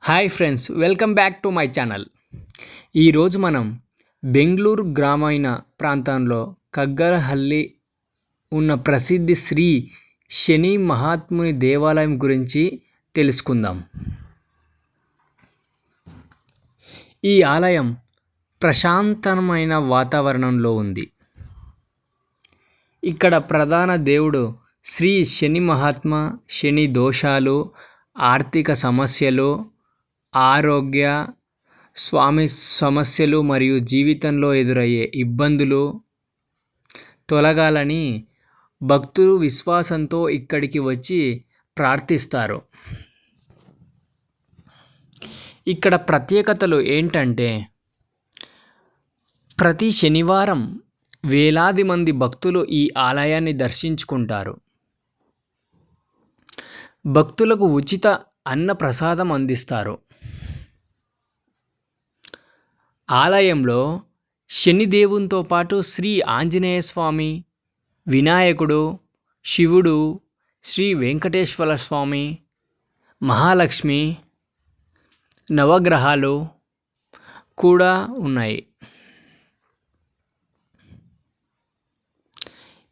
Hi friends, welcome back to my channel. ఈరోజు మనం బెంగళూరు గ్రామీణ ప్రాంతంలో కగ్గరహల్లి ఉన్న ప్రసిద్ధి శ్రీ శని మహాత్ముని దేవాలయం గురించి తెలుసుకుందాం. ఈ ఆలయం ప్రశాంతమైన వాతావరణంలో ఉంది. ఇక్కడ ప్రధాన దేవుడు శ్రీ శని మహాత్మ. శని దోషాలు, ఆర్థిక సమస్యలు, ఆరోగ్య సమస్యలు మరియు జీవితంలో ఎదురయ్యే ఇబ్బందులు తొలగాలని భక్తులు విశ్వాసంతో ఇక్కడికి వచ్చి ప్రార్థిస్తారు. ఇక్కడ ప్రత్యేకతలు ఏంటంటే, ప్రతి శనివారం వేలాది మంది భక్తులు ఈ ఆలయాన్ని దర్శించుకుంటారు. భక్తులకు ఉచిత అన్న ప్రసాదం అందిస్తారు. ఆలయంలో శనిదేవునితో పాటు శ్రీ ఆంజనేయ స్వామి, వినాయకుడు, శివుడు, శ్రీ వెంకటేశ్వర స్వామి, మహాలక్ష్మి, నవగ్రహాలు కూడా ఉన్నాయి.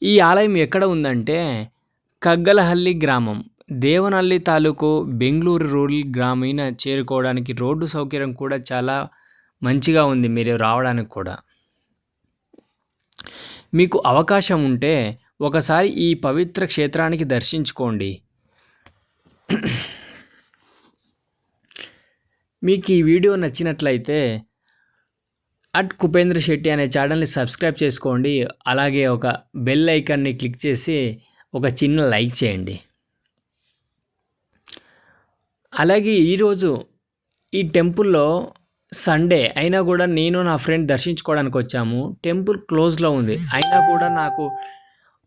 ఈ ఆలయం ఎక్కడ ఉందంటే కగ్గలహల్లి గ్రామం, దేవనహల్లి తాలూకు, బెంగళూరు రూరల్ గ్రామీణ చేరుకోవడానికి రోడ్డు సౌకర్యం కూడా చాలా మంచిగా ఉంది. మీరు రావడానికి కూడా మీకు అవకాశం ఉంటే ఒకసారి ఈ పవిత్ర క్షేత్రానికి దర్శించుకోండి. మీకు ఈ వీడియో నచ్చినట్లయితే కుపేంద్ర శెట్టి అనే ఛానల్ని సబ్స్క్రైబ్ చేసుకోండి. అలాగే ఒక బెల్ ఐకాన్ని క్లిక్ చేసి ఒక చిన్న లైక్ చేయండి. అలాగే ఈరోజు ఈ టెంపుల్లో సండే అయినా కూడా నేను నా ఫ్రెండ్ దర్శించుకోవడానికి వచ్చాము. టెంపుల్ క్లోజ్లో ఉంది. అయినా కూడా నాకు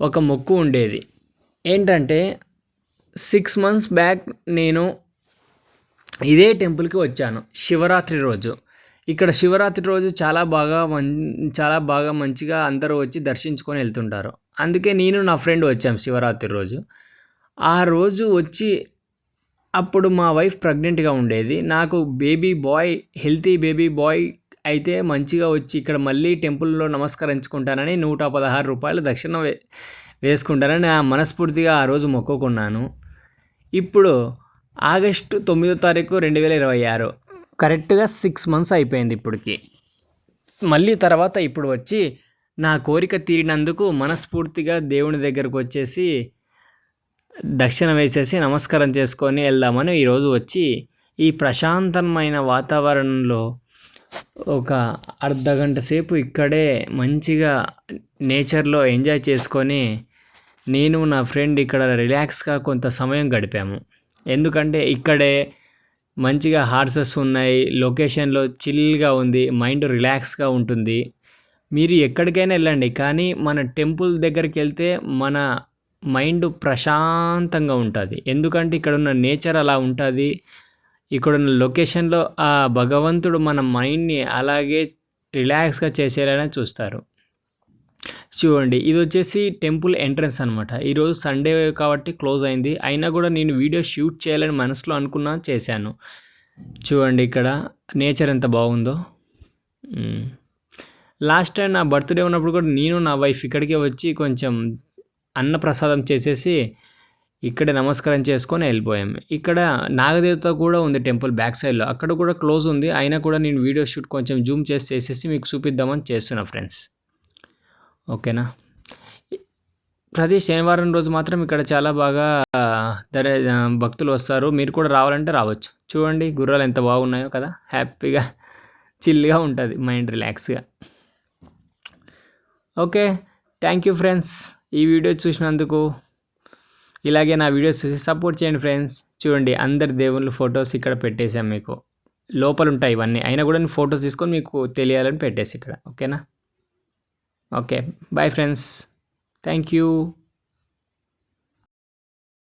ఒక మొక్కు ఉండేది. ఏంటంటే 6 months బ్యాక్ నేను ఇదే టెంపుల్కి వచ్చాను శివరాత్రి రోజు. ఇక్కడ శివరాత్రి రోజు చాలా బాగా మంచిగా అందరూ వచ్చి దర్శించుకొని వెళ్తుంటారు. అందుకే నేను నా ఫ్రెండ్ వచ్చాము శివరాత్రి రోజు. ఆ రోజు వచ్చి అప్పుడు మా వైఫ్ ప్రెగ్నెంట్గా ఉండేది. నాకు హెల్తీ బేబీ బాయ్ అయితే మంచిగా వచ్చి ఇక్కడ మళ్ళీ టెంపుల్లో నమస్కరించుకుంటానని 116 రూపాయలు దక్షిణ వేసుకుంటానని మనస్ఫూర్తిగా ఆ రోజు మొక్కుకున్నాను. ఇప్పుడు ఆగస్టు 9వ తారీఖు 2026 కరెక్ట్గా 6 months అయిపోయింది ఇప్పటికి. మళ్ళీ తర్వాత ఇప్పుడు వచ్చి నా కోరిక తీరినందుకు మనస్ఫూర్తిగా దేవుని దగ్గరకు వచ్చేసి దక్షిణ వేసేసి నమస్కారం చేసుకొని వెళ్దామని ఈరోజు వచ్చి ఈ ప్రశాంతమైన వాతావరణంలో ఒక అర్ధగంట సేపు ఇక్కడే మంచిగా నేచర్లో ఎంజాయ్ చేసుకొని నేను నా ఫ్రెండ్ ఇక్కడ రిలాక్స్గా కొంత సమయం గడిపాము. ఎందుకంటే ఇక్కడే మంచిగా హార్సెస్ ఉన్నాయి, లొకేషన్లో చిల్గా ఉంది, మైండ్ రిలాక్స్గా ఉంటుంది. మీరు ఎక్కడికైనా వెళ్ళండి, కానీ మన టెంపుల్ దగ్గరికి వెళ్తే మన మైండ్ ప్రశాంతంగా ఉంటుంది. ఎందుకంటే ఇక్కడ ఉన్న నేచర్ అలా ఉంటుంది. ఇక్కడున్న లొకేషన్లో ఆ భగవంతుడు మన మైండ్ని అలాగే రిలాక్స్గా చేసేలానే చూస్తారు. చూడండి, ఇది వచ్చేసి టెంపుల్ ఎంట్రన్స్ అనమాట. ఈరోజు సండే కాబట్టి క్లోజ్ అయింది. అయినా కూడా నేను వీడియో షూట్ చేయాలని మనసులో అనుకున్నా, చేశాను. చూడండి ఇక్కడ నేచర్ ఎంత బాగుందో. లాస్ట్ టైం నా బర్త్డే ఉన్నప్పుడు కూడా నేను నా వైఫ్ ఇక్కడికే వచ్చి కొంచెం అన్నప్రసాదం చేసేసి ఇక్కడే నమస్కారం చేసుకొని వెళ్ళిపోయాము. ఇక్కడ నాగదేవత కూడా ఉంది టెంపుల్ బ్యాక్ సైడ్లో, అక్కడ కూడా క్లోజ్ ఉంది. అయినా కూడా నేను వీడియో షూట్ కొంచెం జూమ్ చేసేసి మీకు చూపిద్దామని చేస్తున్నా ఫ్రెండ్స్. ఓకేనా. ప్రతి శనివారం రోజు మాత్రం ఇక్కడ చాలా బాగా భక్తులు వస్తారు. మీరు కూడా రావాలంటే రావచ్చు. చూడండి గుర్రాలు ఎంత బాగున్నాయో కదా, హ్యాపీగా చిల్గా ఉంటుంది, మైండ్ రిలాక్స్గా. Okay, thank you friends. ఈ వీడియో చూసినందుకు ఇలాగే నా వీడియోస్ చూసి సపోర్ట్ చేయండి ఫ్రెండ్స్. చూడండి అందరి దేవుళ్ళ ఫొటోస్ ఇక్కడ పెట్టేసాం. మీకు లోపల ఉంటాయి ఇవన్నీ, అయినా కూడా నేను ఫొటోస్ తీసుకొని మీకు తెలియాలని పెట్టేసి ఇక్కడ. ఓకేనా. Okay, bye friends. Thank you.